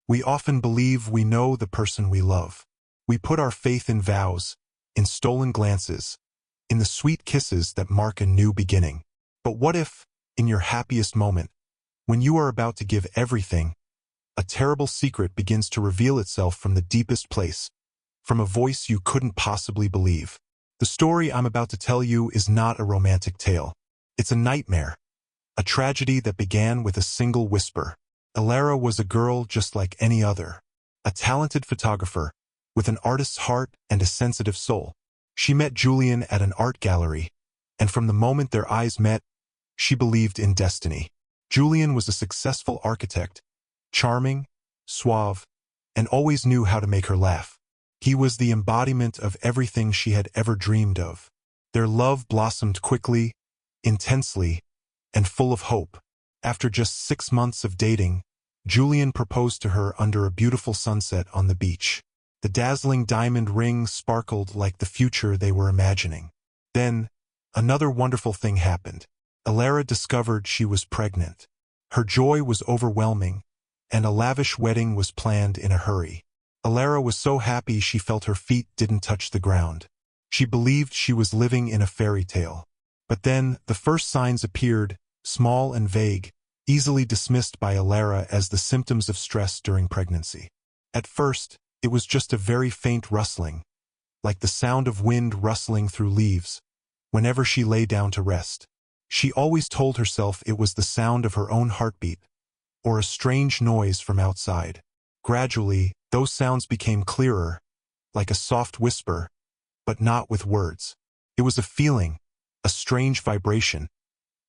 We often believe we know the person we love. We put our faith in vows, in stolen glances, in the sweet kisses that mark a new beginning. But what if, in your happiest moment, when you are about to give everything, a terrible secret begins to reveal itself from the deepest place, from a voice you couldn't possibly believe? The story I'm about to tell you is not a romantic tale. It's a nightmare, a tragedy that began with a single whisper. Elara was a girl just like any other, a talented photographer, with an artist's heart and a sensitive soul. She met Julian at an art gallery, and from the moment their eyes met, she believed in destiny. Julian was a successful architect, charming, suave, and always knew how to make her laugh. He was the embodiment of everything she had ever dreamed of. Their love blossomed quickly, intensely, and full of hope. After just 6 months of dating, Julian proposed to her under a beautiful sunset on the beach. The dazzling diamond ring sparkled like the future they were imagining. Then, another wonderful thing happened. Elara discovered she was pregnant. Her joy was overwhelming, and a lavish wedding was planned in a hurry. Elara was so happy she felt her feet didn't touch the ground. She believed she was living in a fairy tale. But then, the first signs appeared, small and vague, easily dismissed by Elara as the symptoms of stress during pregnancy. At first, it was just a very faint rustling, like the sound of wind rustling through leaves, whenever she lay down to rest. She always told herself it was the sound of her own heartbeat, or a strange noise from outside. Gradually, those sounds became clearer, like a soft whisper, but not with words. It was a feeling, a strange vibration,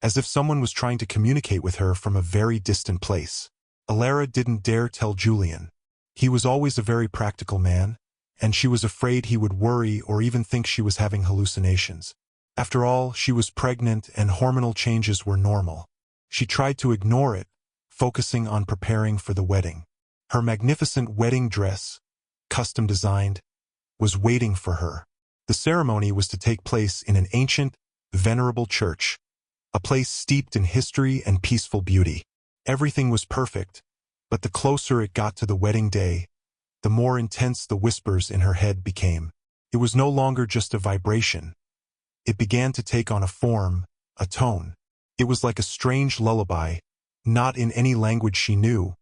as if someone was trying to communicate with her from a very distant place. Elara didn't dare tell Julian. He was always a very practical man, and she was afraid he would worry or even think she was having hallucinations. After all, she was pregnant and hormonal changes were normal. She tried to ignore it, focusing on preparing for the wedding. Her magnificent wedding dress, custom designed, was waiting for her. The ceremony was to take place in an ancient, venerable church, a place steeped in history and peaceful beauty. Everything was perfect, but the closer it got to the wedding day, the more intense the whispers in her head became. It was no longer just a vibration. It began to take on a form, a tone. It was like a strange lullaby, not in any language she knew,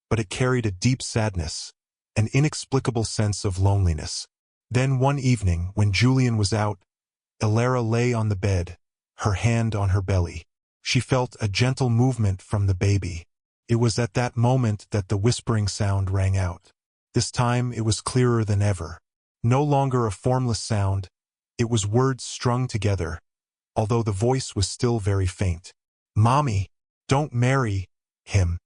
but it carried a deep sadness, an inexplicable sense of loneliness. Then one evening, when Julian was out, Elara lay on the bed, her hand on her belly. She felt a gentle movement from the baby. It was at that moment that the whispering sound rang out. This time it was clearer than ever. No longer a formless sound, it was words strung together, although the voice was still very faint. "Mommy, don't marry him."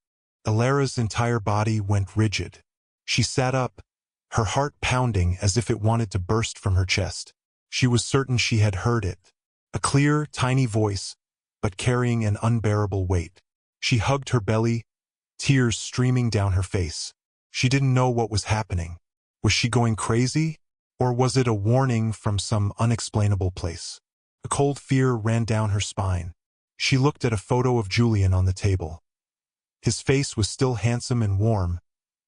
Elara's entire body went rigid. She sat up, her heart pounding as if it wanted to burst from her chest. She was certain she had heard it. A clear, tiny voice, but carrying an unbearable weight. She hugged her belly, tears streaming down her face. She didn't know what was happening. Was she going crazy? Or was it a warning from some unexplainable place? A cold fear ran down her spine. She looked at a photo of Julian on the table. His face was still handsome and warm,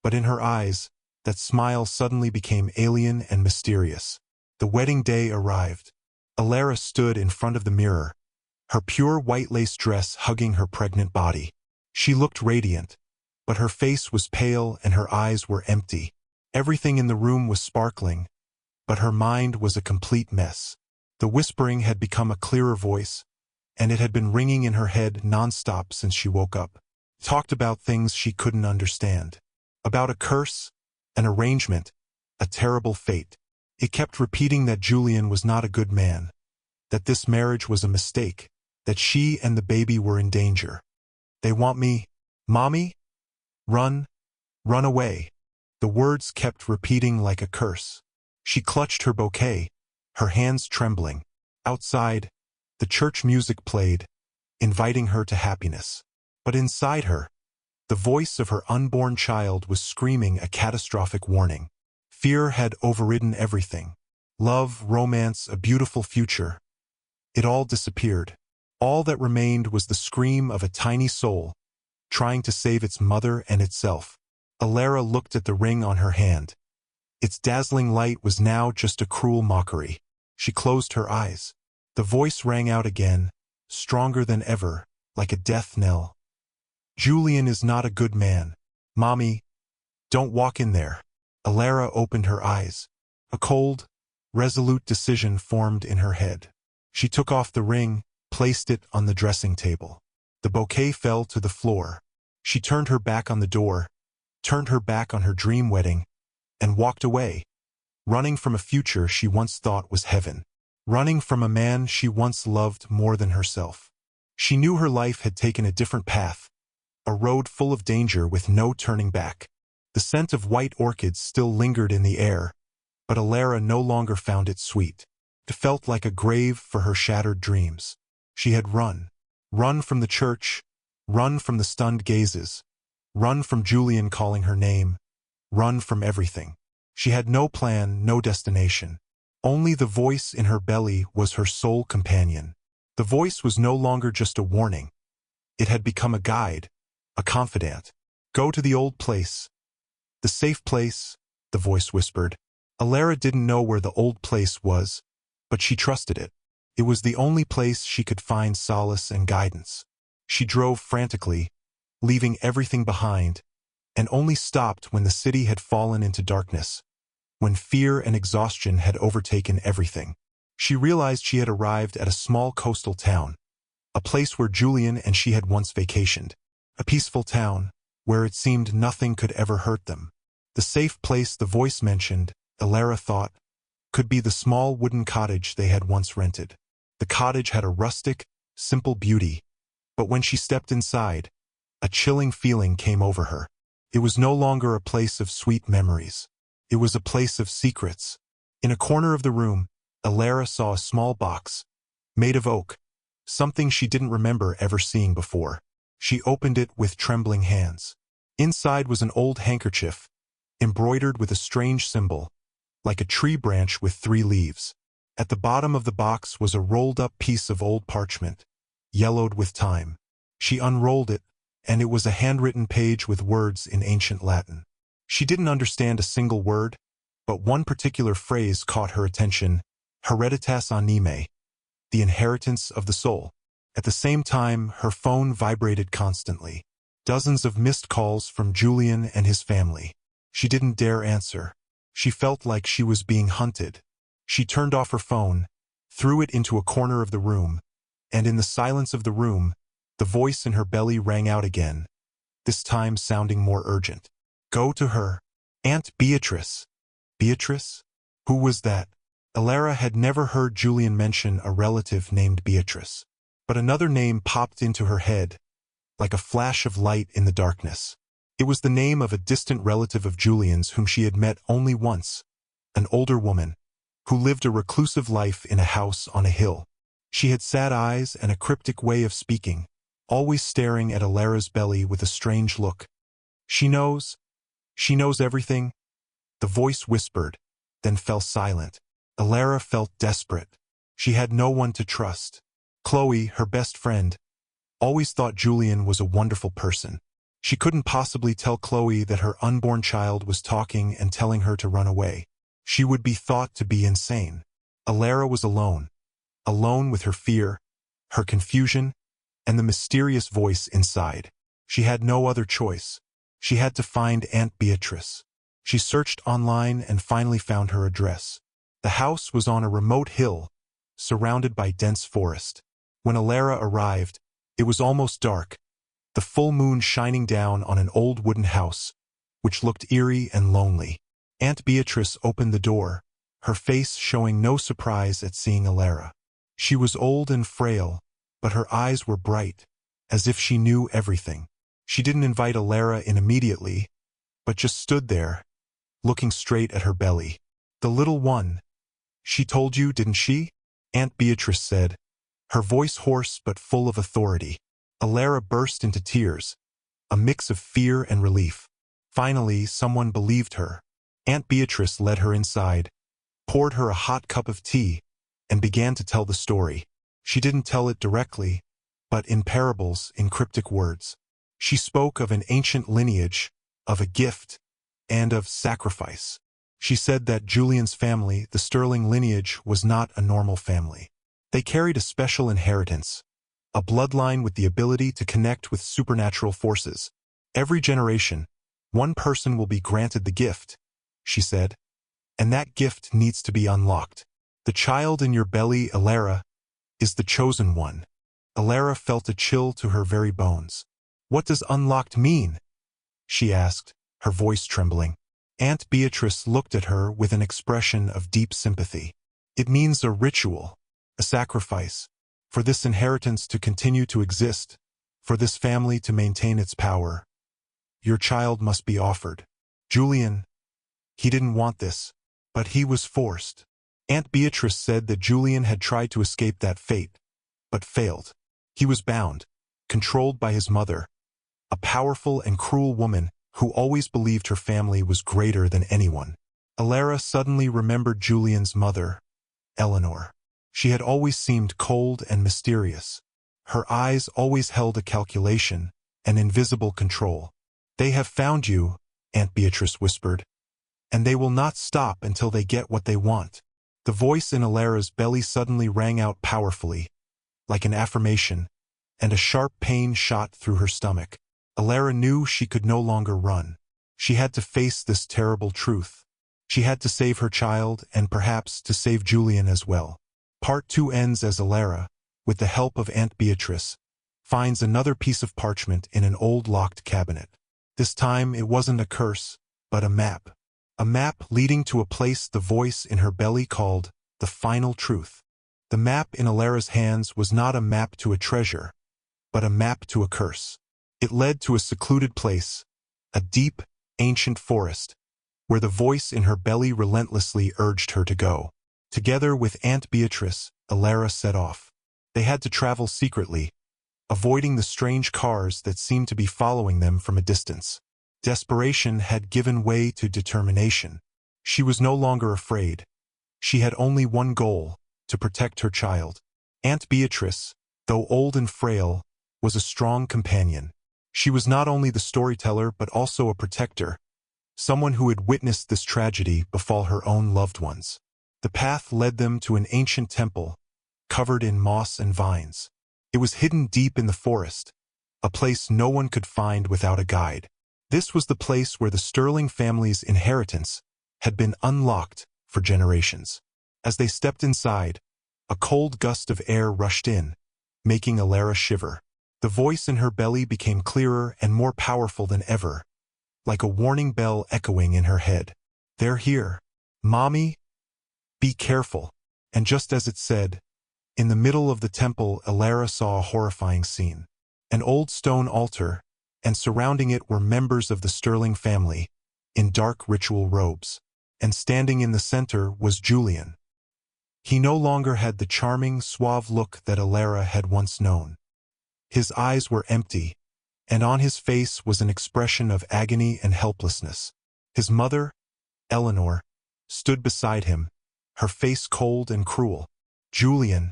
but in her eyes, that smile suddenly became alien and mysterious. The wedding day arrived. Elara stood in front of the mirror, her pure white lace dress hugging her pregnant body. She looked radiant, but her face was pale and her eyes were empty. Everything in the room was sparkling, but her mind was a complete mess. The whispering had become a clearer voice, and it had been ringing in her head nonstop since she woke up. Talked about things she couldn't understand. About a curse, an arrangement, a terrible fate. It kept repeating that Julian was not a good man, that this marriage was a mistake, that she and the baby were in danger. "They want me, Mommy? Run, run away." The words kept repeating like a curse. She clutched her bouquet, her hands trembling. Outside, the church music played, inviting her to happiness. But inside her, the voice of her unborn child was screaming a catastrophic warning. Fear had overridden everything. Love, romance, a beautiful future. It all disappeared. All that remained was the scream of a tiny soul, trying to save its mother and itself. Elara looked at the ring on her hand. Its dazzling light was now just a cruel mockery. She closed her eyes. The voice rang out again, stronger than ever, like a death knell. Julian is not a good man. Mommy, don't walk in there. Elara opened her eyes. A cold, resolute decision formed in her head. She took off the ring, placed it on the dressing table. The bouquet fell to the floor. She turned her back on the door, turned her back on her dream wedding, and walked away, running from a future she once thought was heaven, running from a man she once loved more than herself. She knew her life had taken a different path, a road full of danger with no turning back. The scent of white orchids still lingered in the air, but Elara no longer found it sweet. It felt like a grave for her shattered dreams. She had run from the church, run from the stunned gazes, run from Julian calling her name, run from everything. She had no plan, no destination. Only the voice in her belly was her sole companion. The voice was no longer just a warning. It had become a guide, a confidant. Go to the old place. The safe place, the voice whispered. Elara didn't know where the old place was, but she trusted it. It was the only place she could find solace and guidance. She drove frantically, leaving everything behind, and only stopped when the city had fallen into darkness, when fear and exhaustion had overtaken everything. She realized she had arrived at a small coastal town, a place where Julian and she had once vacationed, a peaceful town where it seemed nothing could ever hurt them. The safe place the voice mentioned, Elara thought, could be the small wooden cottage they had once rented. The cottage had a rustic, simple beauty, but when she stepped inside, a chilling feeling came over her. It was no longer a place of sweet memories. It was a place of secrets. In a corner of the room, Elara saw a small box, made of oak, something she didn't remember ever seeing before. She opened it with trembling hands. Inside was an old handkerchief, embroidered with a strange symbol, like a tree branch with 3 leaves. At the bottom of the box was a rolled-up piece of old parchment, yellowed with time. She unrolled it, and it was a handwritten page with words in ancient Latin. She didn't understand a single word, but one particular phrase caught her attention: hereditas anime, the inheritance of the soul. At the same time, her phone vibrated constantly. Dozens of missed calls from Julian and his family. She didn't dare answer. She felt like she was being hunted. She turned off her phone, threw it into a corner of the room, and in the silence of the room, the voice in her belly rang out again, this time sounding more urgent. Go to her. Aunt Beatrice. Beatrice? Who was that? Elara had never heard Julian mention a relative named Beatrice, but another name popped into her head, like a flash of light in the darkness. It was the name of a distant relative of Julian's whom she had met only once, an older woman, who lived a reclusive life in a house on a hill. She had sad eyes and a cryptic way of speaking, always staring at Elara's belly with a strange look. She knows everything, the voice whispered, then fell silent. Elara felt desperate. She had no one to trust. Chloe, her best friend, always thought Julian was a wonderful person. She couldn't possibly tell Chloe that her unborn child was talking and telling her to run away. She would be thought to be insane. Elara was alone with her fear, her confusion, and the mysterious voice inside. She had no other choice. She had to find Aunt Beatrice. She searched online and finally found her address. The house was on a remote hill, surrounded by dense forest. When Elara arrived, it was almost dark, the full moon shining down on an old wooden house, which looked eerie and lonely. Aunt Beatrice opened the door, her face showing no surprise at seeing Elara. She was old and frail, but her eyes were bright, as if she knew everything. She didn't invite Elara in immediately, but just stood there, looking straight at her belly. The little one. She told you, didn't she? Aunt Beatrice said, her voice hoarse but full of authority. Elara burst into tears, a mix of fear and relief. Finally, someone believed her. Aunt Beatrice led her inside, poured her a hot cup of tea, and began to tell the story. She didn't tell it directly, but in parables, in cryptic words. She spoke of an ancient lineage, of a gift, and of sacrifice. She said that Julian's family, the Sterling lineage, was not a normal family. They carried a special inheritance, a bloodline with the ability to connect with supernatural forces. Every generation, one person will be granted the gift, she said, and that gift needs to be unlocked. The child in your belly, Elara, is the chosen one. Elara felt a chill to her very bones. What does unlocked mean? She asked, her voice trembling. Aunt Beatrice looked at her with an expression of deep sympathy. It means a ritual, a sacrifice, for this inheritance to continue to exist, for this family to maintain its power. Your child must be offered. Julian, he didn't want this, but he was forced. Aunt Beatrice said that Julian had tried to escape that fate, but failed. He was bound, controlled by his mother, a powerful and cruel woman who always believed her family was greater than anyone. Elara suddenly remembered Julian's mother, Eleanor. She had always seemed cold and mysterious. Her eyes always held a calculation, an invisible control. They have found you, Aunt Beatrice whispered, and they will not stop until they get what they want. The voice in Elara's belly suddenly rang out powerfully, like an affirmation, and a sharp pain shot through her stomach. Elara knew she could no longer run. She had to face this terrible truth. She had to save her child and perhaps to save Julian as well. Part 2 ends as Elara, with the help of Aunt Beatrice, finds another piece of parchment in an old locked cabinet. This time it wasn't a curse, but a map. A map leading to a place the voice in her belly called the final truth. The map in Elara's hands was not a map to a treasure, but a map to a curse. It led to a secluded place, a deep, ancient forest, where the voice in her belly relentlessly urged her to go. Together with Aunt Beatrice, Elara set off. They had to travel secretly, avoiding the strange cars that seemed to be following them from a distance. Desperation had given way to determination. She was no longer afraid. She had only one goal, to protect her child. Aunt Beatrice, though old and frail, was a strong companion. She was not only the storyteller but also a protector, someone who had witnessed this tragedy befall her own loved ones. The path led them to an ancient temple, covered in moss and vines. It was hidden deep in the forest, a place no one could find without a guide. This was the place where the Sterling family's inheritance had been unlocked for generations. As they stepped inside, a cold gust of air rushed in, making Elara shiver. The voice in her belly became clearer and more powerful than ever, like a warning bell echoing in her head. They're here. Mommy, be careful. And just as it said, in the middle of the temple, Elara saw a horrifying scene. An old stone altar, and surrounding it were members of the Sterling family, in dark ritual robes. And standing in the center was Julian. He no longer had the charming, suave look that Elara had once known. His eyes were empty, and on his face was an expression of agony and helplessness. His mother, Eleanor, stood beside him, her face cold and cruel. Julian,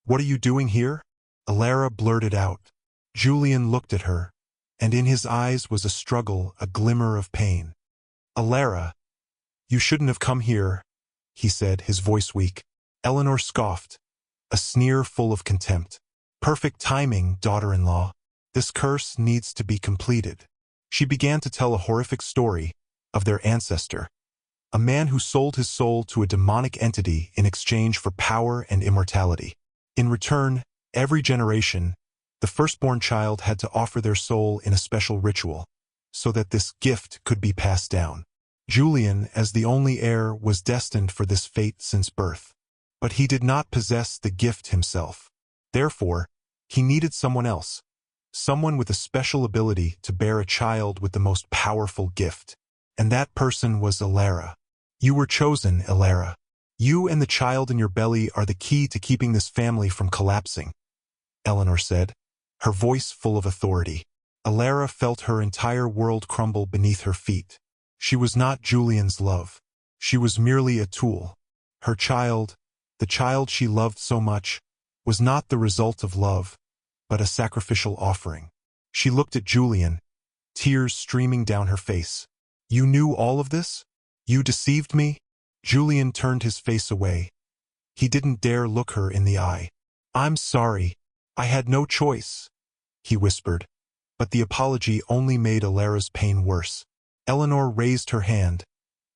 what are you doing here? Elara blurted out. Julian looked at her, and in his eyes was a struggle, a glimmer of pain. Elara, you shouldn't have come here, he said, his voice weak. Eleanor scoffed, a sneer full of contempt. Perfect timing, daughter-in-law. This curse needs to be completed. She began to tell a horrific story of their ancestor, a man who sold his soul to a demonic entity in exchange for power and immortality. In return, every generation, the firstborn child had to offer their soul in a special ritual, so that this gift could be passed down. Julian, as the only heir, was destined for this fate since birth. But he did not possess the gift himself. Therefore, he needed someone else, someone with a special ability to bear a child with the most powerful gift. And that person was Elara. You were chosen, Elara. You and the child in your belly are the key to keeping this family from collapsing, Eleanor said, her voice full of authority. Elara felt her entire world crumble beneath her feet. She was not Julian's love. She was merely a tool. Her child, the child she loved so much, was not the result of love, but a sacrificial offering. She looked at Julian, tears streaming down her face. "You knew all of this? You deceived me?" Julian turned his face away. He didn't dare look her in the eye. "I'm sorry. I had no choice," he whispered. But the apology only made Elara's pain worse. Eleanor raised her hand,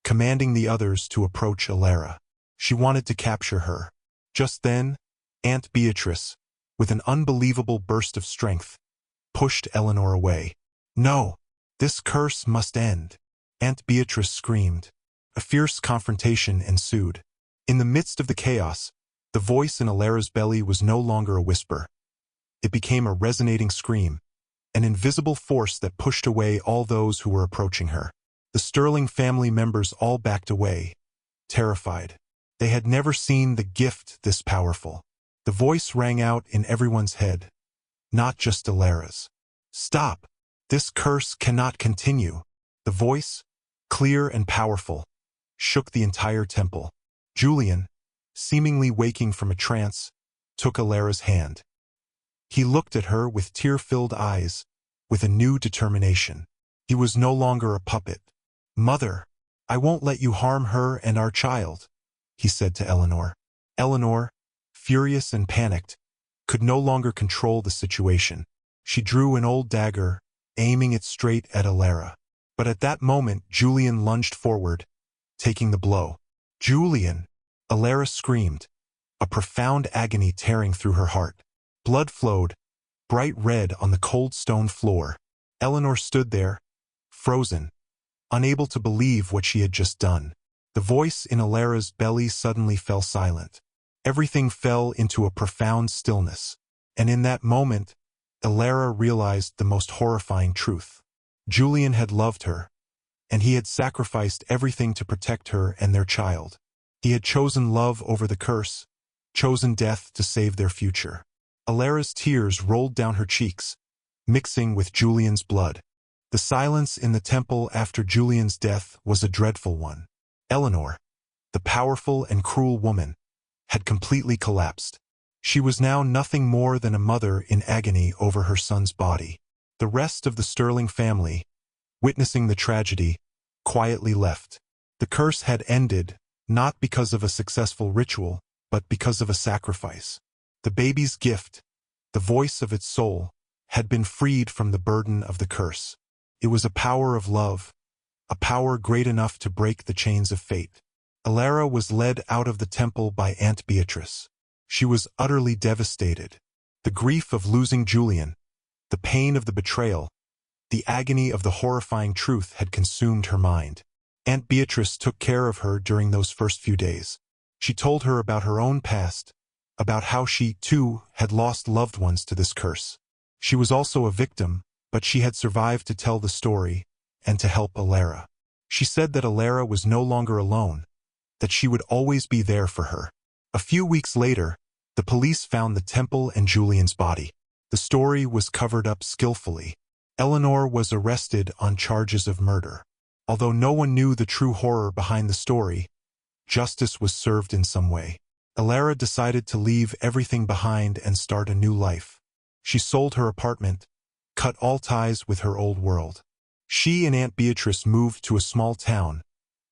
commanding the others to approach Elara. She wanted to capture her. Just then, Aunt Beatrice, with an unbelievable burst of strength, pushed Eleanor away. "No! This curse must end!" Aunt Beatrice screamed. A fierce confrontation ensued. In the midst of the chaos, the voice in Elara's belly was no longer a whisper. It became a resonating scream, an invisible force that pushed away all those who were approaching her. The Sterling family members all backed away, terrified. They had never seen the gift this powerful. The voice rang out in everyone's head, not just Elara's. "Stop! This curse cannot continue." The voice, clear and powerful, shook the entire temple. Julian, seemingly waking from a trance, took Elara's hand. He looked at her with tear-filled eyes, with a new determination. He was no longer a puppet. "Mother, I won't let you harm her and our child," he said to Eleanor. Eleanor, furious and panicked, could no longer control the situation. She drew an old dagger, aiming it straight at Elara. But at that moment, Julian lunged forward, taking the blow. "Julian!" Elara screamed, a profound agony tearing through her heart. Blood flowed, bright red on the cold stone floor. Eleanor stood there, frozen, unable to believe what she had just done. The voice in Elara's belly suddenly fell silent. Everything fell into a profound stillness. And in that moment, Elara realized the most horrifying truth. Julian had loved her, and he had sacrificed everything to protect her and their child. He had chosen love over the curse, chosen death to save their future. Elara's tears rolled down her cheeks, mixing with Julian's blood. The silence in the temple after Julian's death was a dreadful one. Eleanor, the powerful and cruel woman, had completely collapsed. She was now nothing more than a mother in agony over her son's body. The rest of the Sterling family, witnessing the tragedy, quietly left. The curse had ended, not because of a successful ritual, but because of a sacrifice. The baby's gift, the voice of its soul, had been freed from the burden of the curse. It was a power of love, a power great enough to break the chains of fate. Elara was led out of the temple by Aunt Beatrice. She was utterly devastated. The grief of losing Julian, the pain of the betrayal, the agony of the horrifying truth had consumed her mind. Aunt Beatrice took care of her during those first few days. She told her about her own past, about how she, too, had lost loved ones to this curse. She was also a victim, but she had survived to tell the story and to help Elara. She said that Elara was no longer alone, that she would always be there for her. A few weeks later, the police found the temple and Julian's body. The story was covered up skillfully. Eleanor was arrested on charges of murder. Although no one knew the true horror behind the story, justice was served in some way. Elara decided to leave everything behind and start a new life. She sold her apartment, cut all ties with her old world. She and Aunt Beatrice moved to a small town,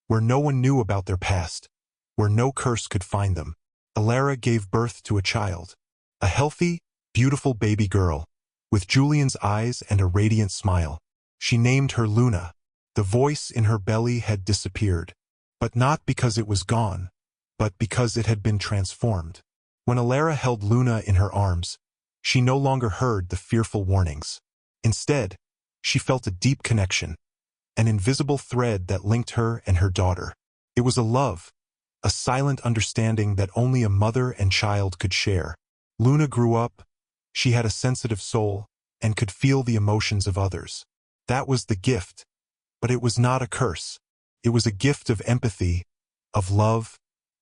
where no one knew about their past, where no curse could find them. Elara gave birth to a child, a healthy, beautiful baby girl, with Julian's eyes and a radiant smile. She named her Luna. The voice in her belly had disappeared, but not because it was gone, but because it had been transformed. When Elara held Luna in her arms, she no longer heard the fearful warnings. Instead, she felt a deep connection, an invisible thread that linked her and her daughter. It was a love, a silent understanding that only a mother and child could share. Luna grew up, she had a sensitive soul, and could feel the emotions of others. That was the gift, but it was not a curse. It was a gift of empathy, of love,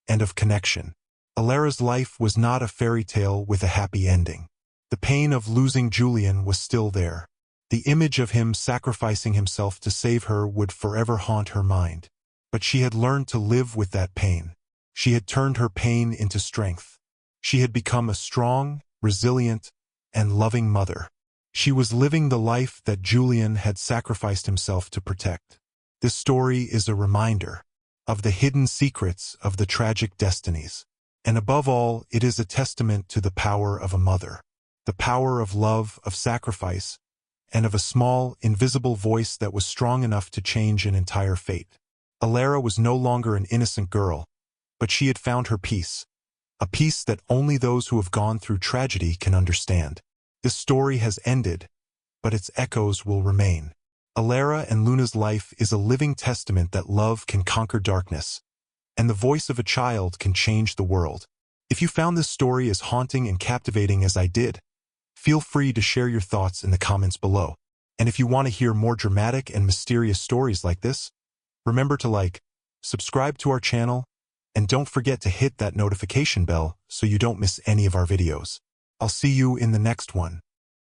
and of connection. Elara's life was not a fairy tale with a happy ending. The pain of losing Julian was still there. The image of him sacrificing himself to save her would forever haunt her mind. But she had learned to live with that pain. She had turned her pain into strength. She had become a strong, resilient, and loving mother. She was living the life that Julian had sacrificed himself to protect. This story is a reminder of the hidden secrets of the tragic destinies. And above all, it is a testament to the power of a mother, the power of love, of sacrifice, and of a small, invisible voice that was strong enough to change an entire fate. Elara was no longer an innocent girl, but she had found her peace, a peace that only those who have gone through tragedy can understand. This story has ended, but its echoes will remain. Elara and Luna's life is a living testament that love can conquer darkness, and the voice of a child can change the world. If you found this story as haunting and captivating as I did, feel free to share your thoughts in the comments below. And if you want to hear more dramatic and mysterious stories like this, remember to like, subscribe to our channel, and don't forget to hit that notification bell so you don't miss any of our videos. I'll see you in the next one.